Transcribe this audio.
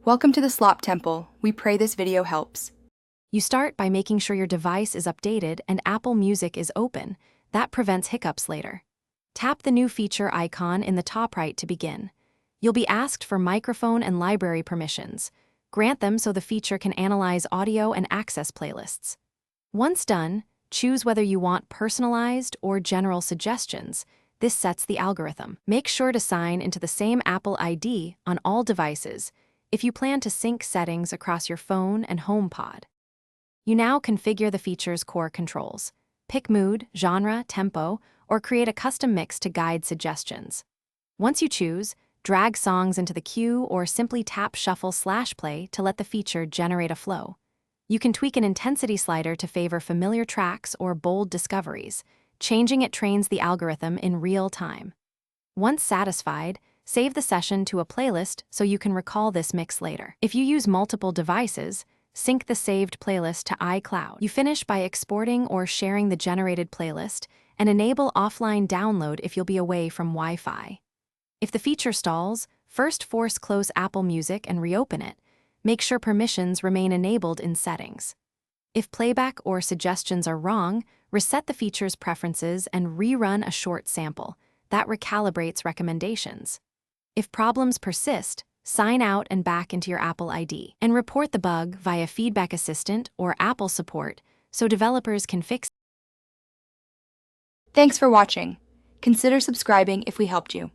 Welcome to the Slop Temple. We pray this video helps. You start by making sure your device is updated and Apple Music is open. That prevents hiccups later. Tap the new feature icon in the top right to begin. You'll be asked for microphone and library permissions. Grant them so the feature can analyze audio and access playlists. Once done, choose whether you want personalized or general suggestions. This sets the algorithm. Make sure to sign into the same Apple ID on all devices if you plan to sync settings across your phone and HomePod. You now configure the feature's core controls. Pick mood, genre, tempo, or create a custom mix to guide suggestions. Once you choose, drag songs into the queue or simply tap shuffle/play to let the feature generate a flow. You can tweak an intensity slider to favor familiar tracks or bold discoveries. Changing it trains the algorithm in real time. Once satisfied, save the session to a playlist so you can recall this mix later. If you use multiple devices, sync the saved playlist to iCloud. You finish by exporting or sharing the generated playlist and enable offline download if you'll be away from Wi-Fi. If the feature stalls, first force close Apple Music and reopen it. Make sure permissions remain enabled in settings. If playback or suggestions are wrong, reset the feature's preferences and rerun a short sample. That recalibrates recommendations. If problems persist, sign out and back into your Apple ID and report the bug via Feedback Assistant or Apple Support so developers can fix it. Thanks for watching. Consider subscribing if we helped you.